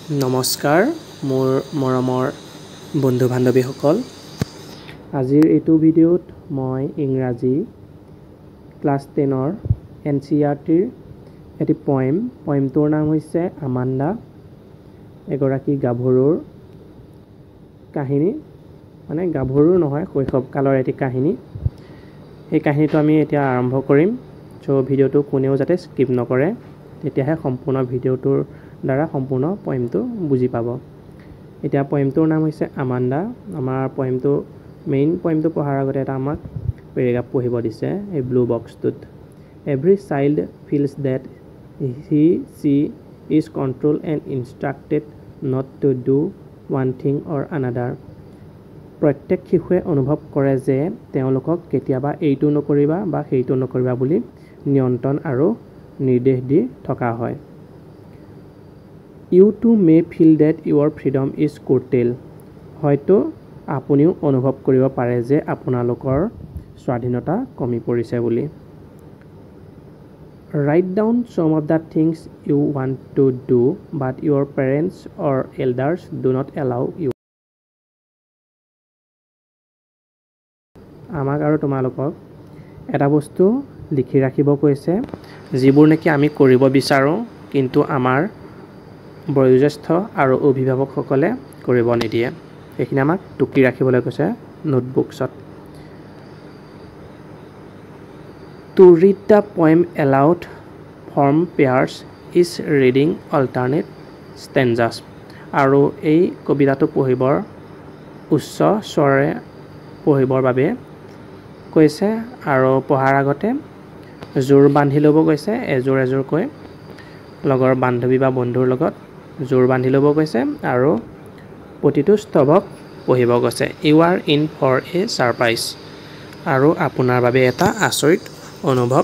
নমস্কাৰ মোৰ মৰমৰ বন্ধু বান্ধৱীসকল আজিৰ এইটো ভিডিঅ'ত মই ইংৰাজী ক্লাছ 10ৰ এনচিইআৰটিৰ এটি পয়েমটোৰ নাম হৈছে আমাণ্ডা এগৰাকী গাভৰুৰ কাহিনী মানে গাভৰু নহয় শৈশৱকালৰ এটি কাহিনী এই কাহিনীটো আমি এতিয়া আৰম্ভ কৰিম সো ভিডিঅ'টো কোনেও যাতে স্কিপ নকৰে তেতিয়াহে সম্পূৰ্ণ ভিডিঅ'টোৰ দ্বাৰা সম্পূৰ্ণ পয়েমটো বুজি পাব এতিয়া পয়েমটোৰ নাম হৈছে আমাণ্ডা আমাৰ পয়েমটো মেইন পয়েমটো পঢ়াৰ আগতে এটা আমাক পেৰাগ্ৰাফ পঢ়িব দিছে এই ব্লু বক্সটোত every child feels that she is controlled and instructed not to do one thing or another প্ৰত্যেক শিশুৱে অনুভৱ কৰে যে তেওঁলোকক কেতিয়াবা এইটো নকৰিবা বা সেইটো নকৰিবা বুলি নিয়ন্ত্ৰণ আৰু নিৰ্দেশ দি থকা হয় You too may feel that your freedom is curtailed. হয়তো আপুনিও অনুভৱ কৰিব পাৰে যে আপোনালোকৰ স্বাধীনতা কমি পৰিছে বুলি Write down some of the things you want to do but your parents or elders do not allow you. আমাক আৰু তোমালোকক এটা বস্তু লিখি ৰাখিব কৈছে যিবোৰ নেকি আমি কৰিব বিচাৰো কিন্তু আমাৰ বয়োজ্যেষ্ঠ আৰু অভিভাৱকসকলে কৰিব নিদিয়ে এইখিনি আমাক টুকি ৰাখিবলৈ কৈছে নোটবুকছত To read the poem aloud from pairs is reading alternate stanzas আৰু এই কবিতাটো পঢ়িবৰ উচ্চ স্বৰে পঢ়িবৰ বাবে কৈছে আৰু পঢ়াৰ আগতে জোৰ বান্ধি ল'ব কৈছে এজোৰ এজোৰকৈ লগৰ বান্ধৱী বা বন্ধুৰ লগত জোৰ বান্ধি ল'ব কৈছে আৰু প্ৰতিটো স্তৱক পঢ়িব কৈছে you are in for a surprise আৰু আপোনাৰ বাবে এটা আচৰিত অনুভৱ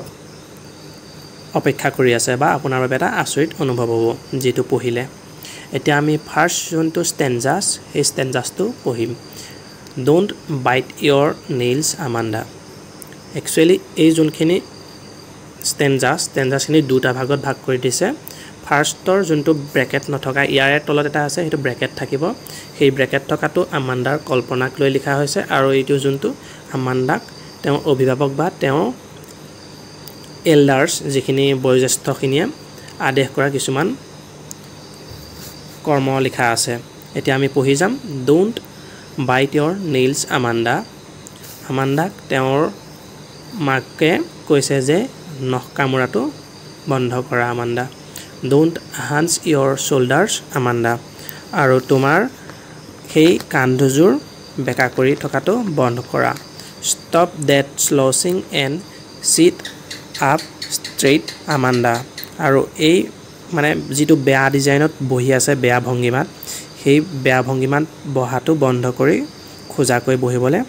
অপেক্ষা কৰি আছে বা আপোনাৰ বাবে এটা আচৰিত অনুভৱ হ'ব যেটো পঢ়িলে এতিয়া আমি ফাৰ্স্ট যোনটো ষ্টেঞ্জাছ এই ষ্টেঞ্জাছটো পঢ়িম don't bite your nails Amanda actually এই যোনখিনি ষ্টেঞ্জাছখিনি দুটা ভাগত ভাগ কৰি দিছে ফাৰ্ষ্টৰ যোনটো ব্ৰেকেট নথকা ইয়াৰে তলত এটা আছে সেইটো ব্ৰেকেট থাকিব সেই ব্ৰেকেট থকাটো আমাণ্ডাৰ কল্পনাক লৈ লিখা হৈছে আৰু এইটো যোনটো আমাণ্ডাক তেওঁ অভিভাৱক বা তেওঁ এল্ডাৰ্ছ যিখিনি বয়োজ্যেষ্ঠখিনিয়ে আদেশ কৰা কিছুমান কৰ্ম লিখা আছে এতিয়া আমি পঢ়ি যাম ডোন্ট বাইট ইয়ৰ নেইলছ আমাণ্ডাক তেওঁৰ মাকে কৈছে যে নখ কামোৰাটো বন্ধ কৰা Amanda don't hunch your shoulders Amanda আৰু তোমাৰ সেই কান্ধযোৰ বেকা কৰি থকাটো বন্ধ কৰা stop that slouching and sit up straight Amanda আৰু এই মানে যিটো বেয়া ডিজাইনত বহি আছে বেয়া ভংগীমাত সেই বেয়া ভংগীমাত বহাটো বন্ধ কৰি খোজাকৈ বহিবলৈ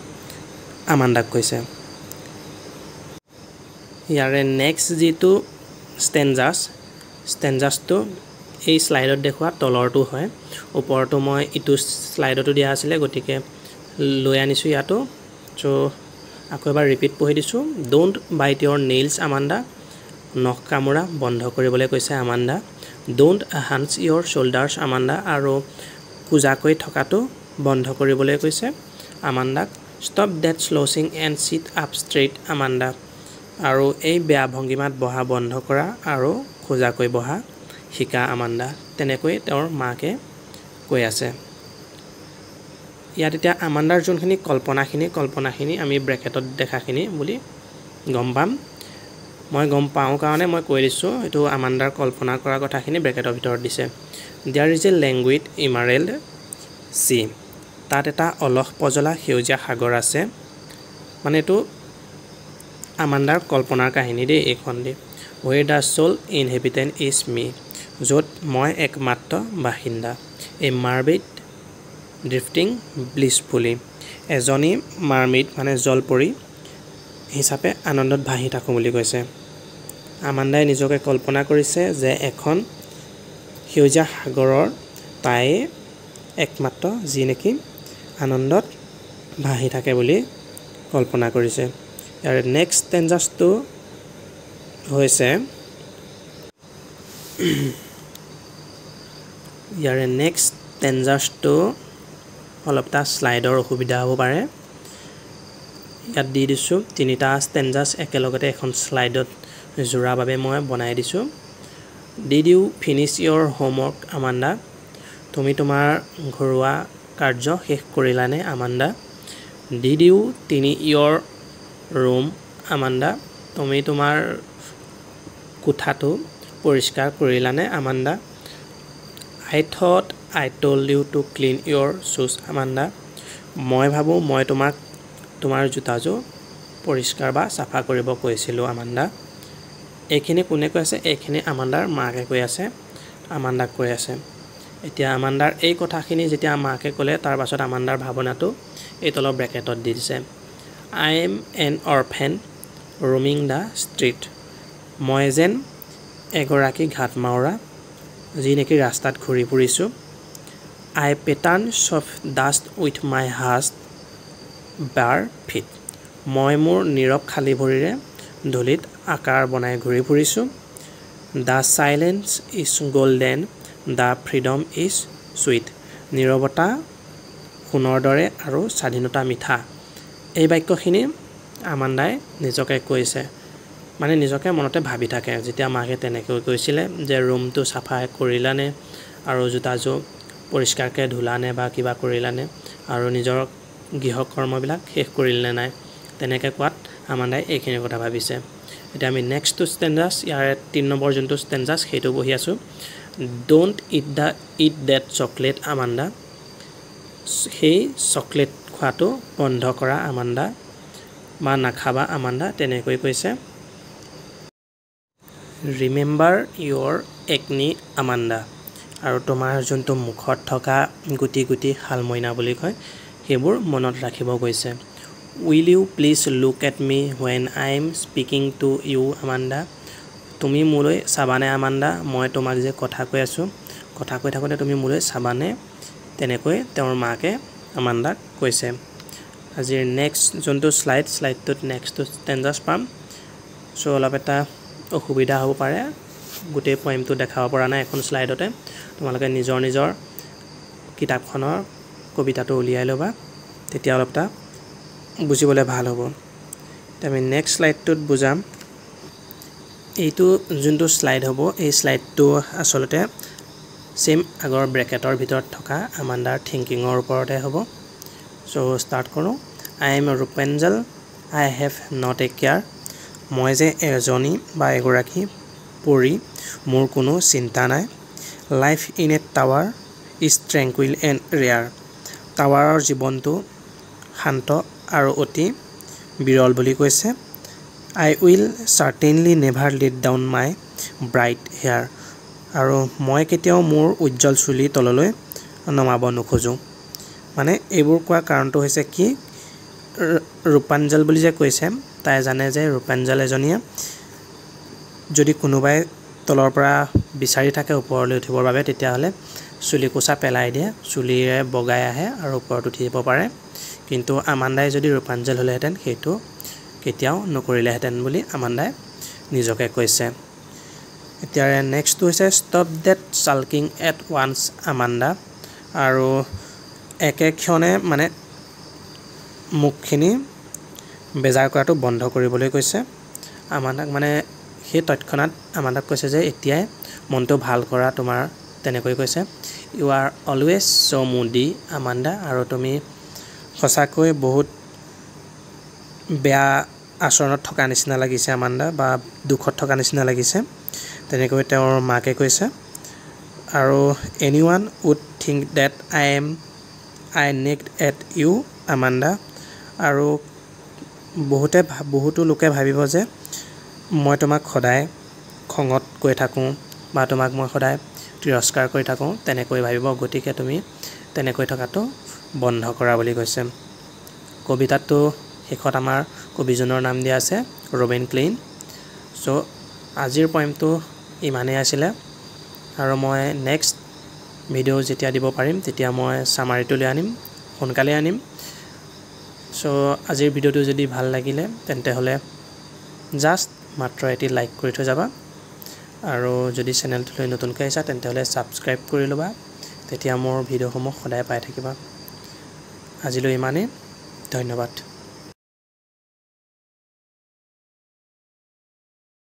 আমাণ্ডাক কৈছে ইয়াৰে নেক্সট যিটো ষ্টেঞ্জাছটো এই স্লাইডত দেখুওৱা তলৰটো হয় ওপৰটো মই ইটো স্লাইডতো দিয়া আছিলে গতিকে লৈ আনিছোঁ ইয়াতো চ' আকৌ এবাৰ ৰিপিট পঢ়ি দিছোঁ don't bite your nails Amanda নখ কামোৰা বন্ধ কৰিবলৈ কৈছে Amanda don't hunch your shoulders Amanda আৰু কোজাকৈ থকাটো বন্ধ কৰিবলৈ কৈছে আমাণ্ডাক stop that slouching and sit up straight Amanda আৰু এই বেয়া ভংগীমাত বহা বন্ধ কৰা আৰু খোজাকৈ বহা শিকা আমাণ্ডা তেনেকৈ তেওঁৰ মাকে কৈ আছে ইয়াত এতিয়া আমাণ্ডাৰ যোনখিনি কল্পনাখিনি আমি ব্ৰেকেটত দেখাখিনি বুলি গম পাম মই গম পাওঁ কাৰণে মই কৈ দিছোঁ এইটো আমাণ্ডাৰ কল্পনা কৰা কথাখিনি ব্ৰেকেটৰ ভিতৰত দিছে দেয়াৰ ইজ এ লেংগুইড ইমাৰেল্ড চি তাত এটা অলস পজলা সেউজীয়া সাগৰ আছে মানে এইটো আমাণ্ডাৰ কল্পনাৰ কাহিনী দেই এইখন দি ৱেৰ দ্য চ'ল ইনহেবিটেণ্ট ইজ মি য'ত মই একমাত্ৰ বাসিন্দা এই মাৰ্মেইড ড্ৰিফটিং ব্লিছফুলি এজনী মাৰ্মেইড মানে জলপৰী হিচাপে আনন্দত ভাহি থাকোঁ বুলি কৈছে আমাণ্ডাই নিজকে কল্পনা কৰিছে যে এখন সেউজীয়া সাগৰৰ তাই একমাত্ৰ যি নেকি আনন্দত ভাহি থাকে বুলি কল্পনা কৰিছে ইয়াৰ নেক্সট ষ্টেঞ্জাছটো হৈছে ইয়াৰে নেক্সট টেঞ্জাৰ্ছটো অলপটা স্লাইডৰ অসুবিধা হ'ব পাৰে ইয়াত দি দিছোঁ তিনিটা টেঞ্জাৰ্ছ একেলগতে এখন স্লাইডত জোৰা বাবে মই বনাই দিছোঁ Did you finish your homework Amanda তুমি তোমাৰ ঘৰুৱা কাৰ্য শেষ কৰিলানে Amanda Did you clean your room Amanda তুমি তোমাৰ কোঠাটো পৰিষ্কাৰ কৰিলানে Amanda I thought I told you to clean your shoes Amanda মই ভাবো মই তোমাক তোমাৰ জোতাযোৰ পৰিষ্কাৰ বা সাফা কৰিব কৈছিলো Amanda এইখিনি কোনে কৈ আছে এইখিনি আমান্দাৰ মাকে কৈ আছে আমান্দাক কৈ আছে এতিয়া আমান্দাৰ এই কথাখিনি যেতিয়া মাকে ক'লে তাৰ পাছত আমান্দাৰ ভাৱনাটো এই তলৰ ব্ৰেকেটত দি দিছে I am an orphan roaming the street মই যেন এগৰাকী ঘাটমাউৰা যি নেকি ৰাস্তাত ঘূৰি ফুৰিছো I pattern soft dust with my hands bare feet মই মোৰ নীৰৱ খালী ভৰিৰে ধুলিত আকাৰ বনাই ঘূৰি ফুৰিছো The silence is golden the freedom is sweet নীৰৱতা সোণৰ দৰে আৰু স্বাধীনতা মিঠা এই বাক্যখিনি আমান্দাই নিজকে কৈছে মানে নিজকে মনতে ভাবি থাকে যেতিয়া মাকে তেনেকৈ কৈছিলে যে ৰুমটো সাফা কৰিলানে আৰু জোতাযোৰ পৰিষ্কাৰকৈ ধুলানে বা কিবা কৰিলানে আৰু নিজৰ গৃহকৰ্মবিলাক শেষ কৰিলনে নাই তেনেকৈ কোৱাত আমান্দাই এইখিনি কথা ভাবিছে এতিয়া আমি নেক্সট ষ্টেঞ্জাৰ্ছ ইয়াৰ 3 নম্বৰ যোনটো ষ্টেঞ্জাৰ্ছ সেইটো বহি আছো Don't eat that chocolate Amanda সেই চকলেট খোৱাটো বন্ধ কৰা আমান্ডা বা নাখাবা আমান্ডা তেনেকৈ কৈছে Remember your acne Amanda আৰু তোমাৰ যোনটো মুখত থকা গুটি গুটি হালমইনা বুলি কয় সেইবোৰ মনত ৰাখিব কৈছে Will you please look at me when I am speaking to you Amanda তুমি মোলৈ চাবানে আমান্ডা মই তোমাক যে কথা কৈ আছো কথা কৈ থাকোতে তুমি মোলৈ চাবানে তেনেকৈ তেওঁৰ মাকে আমান্দাক কৈছে আজিৰ নেক্সট যোনটো স্লাইডটোত নেক্সট টেঞ্জাৰ্ছ পাম সো অলপ এটা অসুবিধা হ'ব পাৰে গোটেই পয়েমটো দেখাব পৰা নাই এখন স্লাইডতে তোমালোকে নিজৰ কিতাপখনৰ কবিতাটো উলিয়াই লবা তেতিয়া অলপটা বুজিবলৈ ভাল হ'ব আমি নেক্সট স্লাইডটোত বুজাম এইটো যোনটো স্লাইড হ'ব এই স্লাইডটো আসলতে সেম আগৰ ব্ৰেকেটৰ ভিতৰত থকা আমান্দাৰ থিংকিংৰ ওপৰতে হ'ব সো ষ্টাৰ্ট কৰো I am Rapunzel I have not a care মই যে এজনী বা এগৰাকী পৰি মোৰ কোনো চিন্তা নাই life in a tower is tranquil and rare টাৱাৰৰ জীৱনটো শান্ত আৰু অতি বিৰল বুলি কৈছে I will certainly never let down my bright hair আৰু মই কেতিয়াও মোৰ উজ্জ্বল চুলি তললৈ নমাব নোখোজো মানে এইবোৰ কোৱা কাৰণটো হৈছে কি ৰূপাঞ্জল বুলি যে কৈছে তাই জানে যে ৰূপাঞ্জল এজনীয়ে যদি কোনোবাই তলৰ পৰা বিচাৰি থাকে ওপৰলৈ উঠিবৰ বাবে তেতিয়া হলে চুলি কোছা পেলাই দিয়ে চুলিৰে বগাই আহে আৰু ওপৰত উঠিব পাৰে কিন্তু আমান্দাই যদি ৰূপাঞ্জল হলেহেঁতেন সেইটো কেতিয়াও নকৰিলেহেঁতেন বুলি আমান্দাই নিজকে কৈছে এতিয়া নেক্সট হৈছে stop that sulking at once Amanda আৰু একেক্ষণে মানে মুখখিনি বেজাৰ কৰাটো বন্ধ কৰিবলৈ কৈছে আমান্দাক মানে সেই তৎক্ষণাত আমান্দাক কৈছে যে এতিয়াই মনটো ভাল কৰা তোমাৰ তেনেকৈ কৈছে you are always so moody Amanda আৰু তুমি সঁচাকৈ বহুত বেয়া আচৰণত থকা নিচিনা লাগিছে আমান্ডা বা দুখত থকা নিচিনা লাগিছে তেনেকৈ তেওঁৰ মাকে কৈছে আৰু anyone would think that I nagged at you Amanda আৰু বহুতো লোকে ভাবিব যে মই তোমাক সদায় খঙত কৈ থাকো বা তোমাক মই সদায় তিৰস্কাৰ কৰি থাকো তেনেকৈ ভাবিব গতিকে তুমি তেনেকৈ থকাটো বন্ধ কৰা বুলি কৈছে কবিতাটো শেষত আমাৰ কবিজনৰ নাম দিয়া আছে ৰবিন ক্লিন সো আজিৰ পয়েমটো ইমানেই আছিলে আৰু মই নেক্সট ভিডিও যেতিয়া দিব পাৰিম তেতিয়া মই সামাৰিটো লৈ আনিম সোনকালে আনিম সো আজিৰ ভিডিওটো যদি ভাল লাগিলে তেন্তে হলে জাস্ট মাত্ৰ এটি লাইক কৰি থৈ যাবা আৰু যদি চেনেলটোলৈ নতুনকৈ আহিছা তেন্তে হলে সাবস্ক্ৰাইব কৰি লবা তেতিয়া মোৰ ভিডিঅ'সমূহ সদায় পাই থাকিবা আজিলৈ ইমানেই ধন্যবাদ